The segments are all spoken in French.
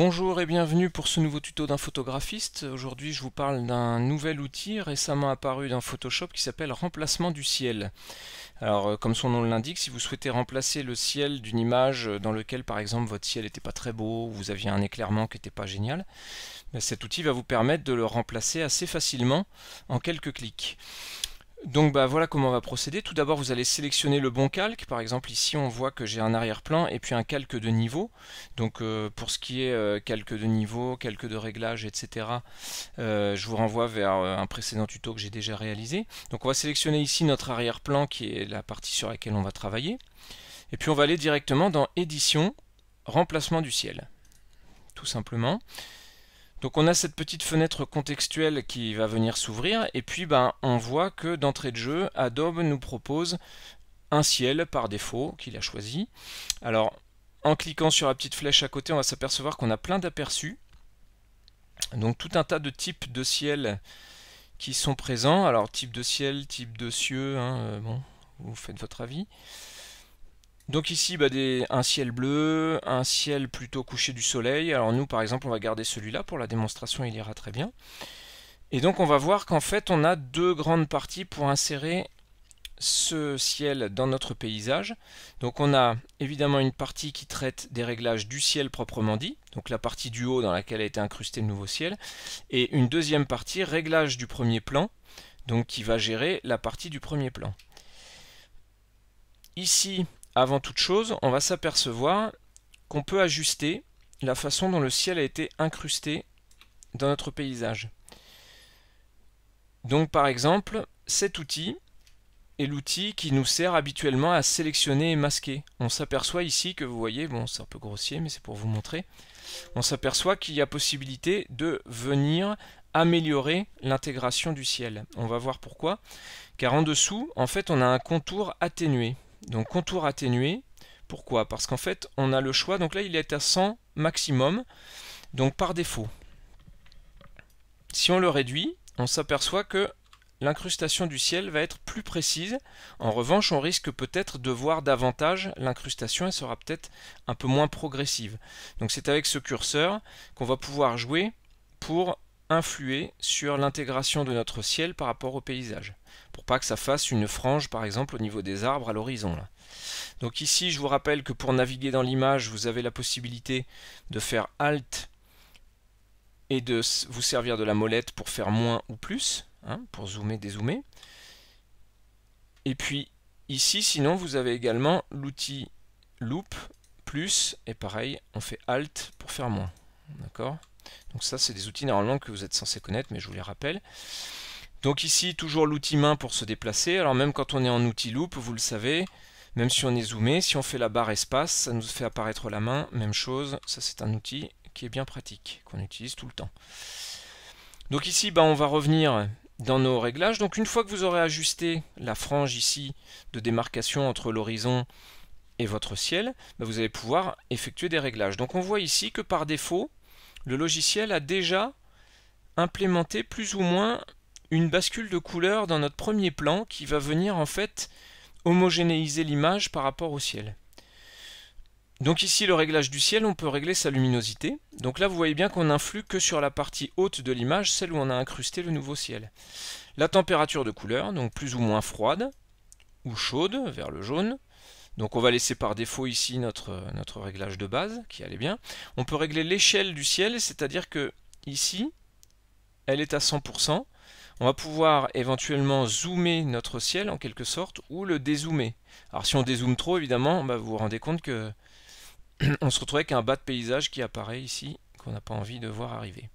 Bonjour et bienvenue pour ce nouveau tuto d'un photographiste. Aujourd'hui je vous parle d'un nouvel outil récemment apparu dans Photoshop qui s'appelle remplacement du ciel. Alors comme son nom l'indique, si vous souhaitez remplacer le ciel d'une image dans laquelle par exemple votre ciel n'était pas très beau, ou vous aviez un éclairement qui n'était pas génial, cet outil va vous permettre de le remplacer assez facilement en quelques clics. Donc voilà comment on va procéder. Tout d'abord vous allez sélectionner le bon calque. Par exemple ici on voit que j'ai un arrière-plan et puis un calque de niveau. Donc pour ce qui est calque de niveau, calque de réglage, etc. Je vous renvoie vers un précédent tuto que j'ai déjà réalisé. Donc on va sélectionner ici notre arrière-plan qui est la partie sur laquelle on va travailler. Et puis on va aller directement dans édition, remplacement du ciel. Tout simplement. Donc on a cette petite fenêtre contextuelle qui va venir s'ouvrir et puis on voit que d'entrée de jeu, Adobe nous propose un ciel par défaut qu'il a choisi. Alors en cliquant sur la petite flèche à côté, on va s'apercevoir qu'on a plein d'aperçus. Donc tout un tas de types de ciel qui sont présents. Alors type de ciel, type de cieux, bon, vous faites votre avis. Donc ici, un ciel bleu, un ciel plutôt couché du soleil. Alors nous, par exemple, on va garder celui-là pour la démonstration, il ira très bien. Et donc on va voir qu'en fait, on a deux grandes parties pour insérer ce ciel dans notre paysage. Donc on a évidemment une partie qui traite des réglages du ciel proprement dit, donc la partie du haut dans laquelle a été incrusté le nouveau ciel, et une deuxième partie, réglage du premier plan, donc qui va gérer la partie du premier plan. Ici, avant toute chose, on va s'apercevoir qu'on peut ajuster la façon dont le ciel a été incrusté dans notre paysage. Donc par exemple, cet outil est l'outil qui nous sert habituellement à sélectionner et masquer. On s'aperçoit ici que vous voyez, bon c'est un peu grossier mais c'est pour vous montrer, on s'aperçoit qu'il y a possibilité de venir améliorer l'intégration du ciel. On va voir pourquoi, car en dessous, en fait on a un contour atténué. Donc contour atténué, pourquoi? Parce qu'en fait on a le choix, donc là il est à 100 maximum, donc par défaut. Si on le réduit, on s'aperçoit que l'incrustation du ciel va être plus précise. En revanche, on risque peut-être de voir davantage l'incrustation, elle sera peut-être un peu moins progressive. Donc c'est avec ce curseur qu'on va pouvoir jouer pour influer sur l'intégration de notre ciel par rapport au paysage, pour pas que ça fasse une frange par exemple au niveau des arbres à l'horizon. Donc ici je vous rappelle que pour naviguer dans l'image vous avez la possibilité de faire Alt et de vous servir de la molette pour faire moins ou plus, pour zoomer, dézoomer. Et puis ici sinon vous avez également l'outil Loop plus, et pareil on fait Alt pour faire moins. D'accord ? Donc ça c'est des outils normalement que vous êtes censé connaître, mais je vous les rappelle. Donc ici toujours l'outil main pour se déplacer. Alors même quand on est en outil Loop, vous le savez, même si on est zoomé, si on fait la barre espace, ça nous fait apparaître la main, même chose, ça c'est un outil qui est bien pratique, qu'on utilise tout le temps. Donc ici on va revenir dans nos réglages. Donc une fois que vous aurez ajusté la frange ici de démarcation entre l'horizon et votre ciel, vous allez pouvoir effectuer des réglages. Donc on voit ici que par défaut, le logiciel a déjà implémenté plus ou moins une bascule de couleur dans notre premier plan qui va venir en fait homogénéiser l'image par rapport au ciel. Donc ici le réglage du ciel, on peut régler sa luminosité. Donc là vous voyez bien qu'on n'influe que sur la partie haute de l'image, celle où on a incrusté le nouveau ciel. La température de couleur, donc plus ou moins froide ou chaude vers le jaune. Donc on va laisser par défaut ici notre réglage de base qui allait bien. On peut régler l'échelle du ciel, c'est-à-dire que ici elle est à 100%. On va pouvoir éventuellement zoomer notre ciel en quelque sorte ou le dézoomer. Alors si on dézoome trop évidemment, vous vous rendez compte que on se retrouve avec un bas de paysage qui apparaît ici, qu'on n'a pas envie de voir arriver.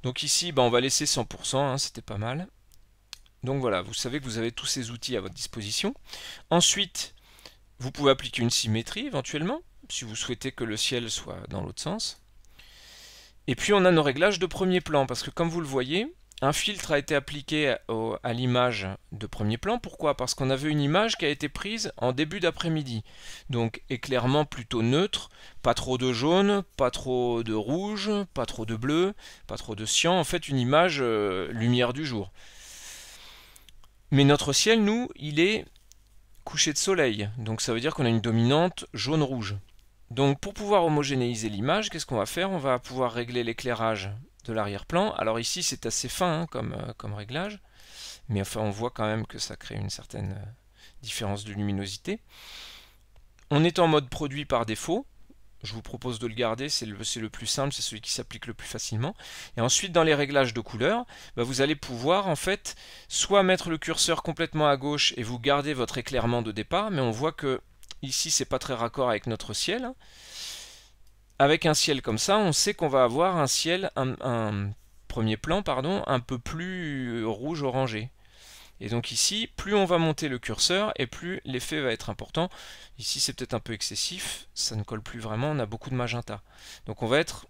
Donc ici, on va laisser 100%, c'était pas mal. Donc voilà, vous savez que vous avez tous ces outils à votre disposition. Ensuite, vous pouvez appliquer une symétrie éventuellement, si vous souhaitez que le ciel soit dans l'autre sens. Et puis on a nos réglages de premier plan, parce que comme vous le voyez, un filtre a été appliqué à l'image de premier plan. Pourquoi? Parce qu'on avait une image qui a été prise en début d'après-midi. Donc éclairement plutôt neutre, pas trop de jaune, pas trop de rouge, pas trop de bleu, pas trop de cyan. En fait une image lumière du jour. Mais notre ciel, nous, il est couché de soleil. Donc ça veut dire qu'on a une dominante jaune-rouge. Donc pour pouvoir homogénéiser l'image, qu'est-ce qu'on va faire? On va pouvoir régler l'éclairage de l'arrière-plan. Alors ici c'est assez fin comme réglage, mais enfin on voit quand même que ça crée une certaine différence de luminosité. On est en mode produit par défaut. Je vous propose de le garder, c'est le plus simple, c'est celui qui s'applique le plus facilement. Et ensuite, dans les réglages de couleur, vous allez pouvoir en fait soit mettre le curseur complètement à gauche et vous gardez votre éclairement de départ, mais on voit que ici c'est pas très raccord avec notre ciel. Avec un ciel comme ça, on sait qu'on va avoir un ciel, un premier plan, pardon, un peu plus rouge-orangé. Et donc ici, plus on va monter le curseur et plus l'effet va être important. Ici c'est peut-être un peu excessif, ça ne colle plus vraiment, on a beaucoup de magenta. Donc on va être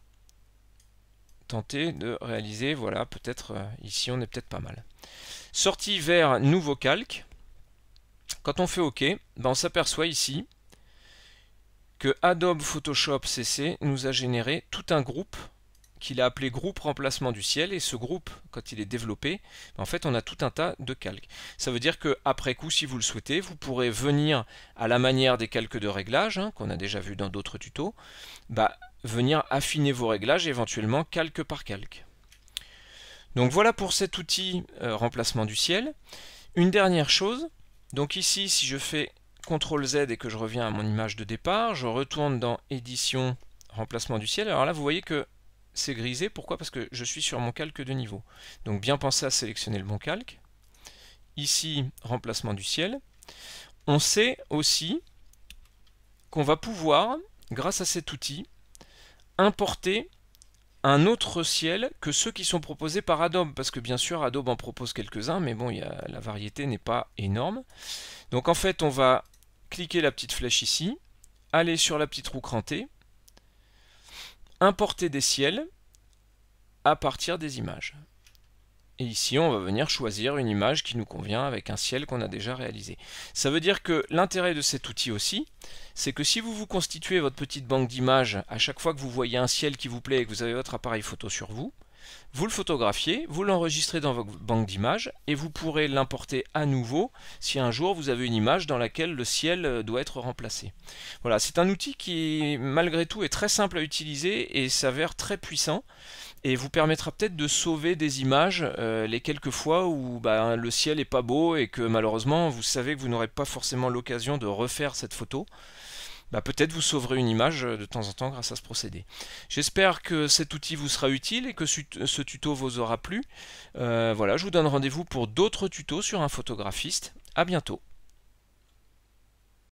tenté de réaliser, voilà, peut-être ici on est peut-être pas mal. Sortie vers nouveau calque. Quand on fait OK, on s'aperçoit ici que Adobe Photoshop CC nous a généré tout un groupe qu'il a appelé groupe remplacement du ciel, et ce groupe, quand il est développé, en fait on a tout un tas de calques. Ça veut dire qu'après coup, si vous le souhaitez, vous pourrez venir à la manière des calques de réglage, qu'on a déjà vu dans d'autres tutos, venir affiner vos réglages éventuellement calque par calque. Donc voilà pour cet outil remplacement du ciel. Une dernière chose, donc ici si je fais CTRL Z et que je reviens à mon image de départ, je retourne dans édition remplacement du ciel, alors là vous voyez que c'est grisé. Pourquoi? Parce que je suis sur mon calque de niveau. Donc bien penser à sélectionner le bon calque. Ici, remplacement du ciel. On sait aussi qu'on va pouvoir, grâce à cet outil, importer un autre ciel que ceux qui sont proposés par Adobe. Parce que bien sûr, Adobe en propose quelques-uns, mais bon, la variété n'est pas énorme. Donc en fait, on va cliquer la petite flèche ici, aller sur la petite roue crantée, importer des ciels à partir des images. Et ici, on va venir choisir une image qui nous convient avec un ciel qu'on a déjà réalisé. Ça veut dire que l'intérêt de cet outil aussi, c'est que si vous vous constituez votre petite banque d'images à chaque fois que vous voyez un ciel qui vous plaît et que vous avez votre appareil photo sur vous, vous le photographiez, vous l'enregistrez dans votre banque d'images et vous pourrez l'importer à nouveau si un jour vous avez une image dans laquelle le ciel doit être remplacé. Voilà, c'est un outil qui malgré tout est très simple à utiliser et s'avère très puissant et vous permettra peut-être de sauver des images les quelques fois où le ciel n'est pas beau et que malheureusement vous savez que vous n'aurez pas forcément l'occasion de refaire cette photo. Peut-être vous sauverez une image de temps en temps grâce à ce procédé. J'espère que cet outil vous sera utile et que ce tuto vous aura plu. Voilà, je vous donne rendez-vous pour d'autres tutos sur un photographiste. À bientôt.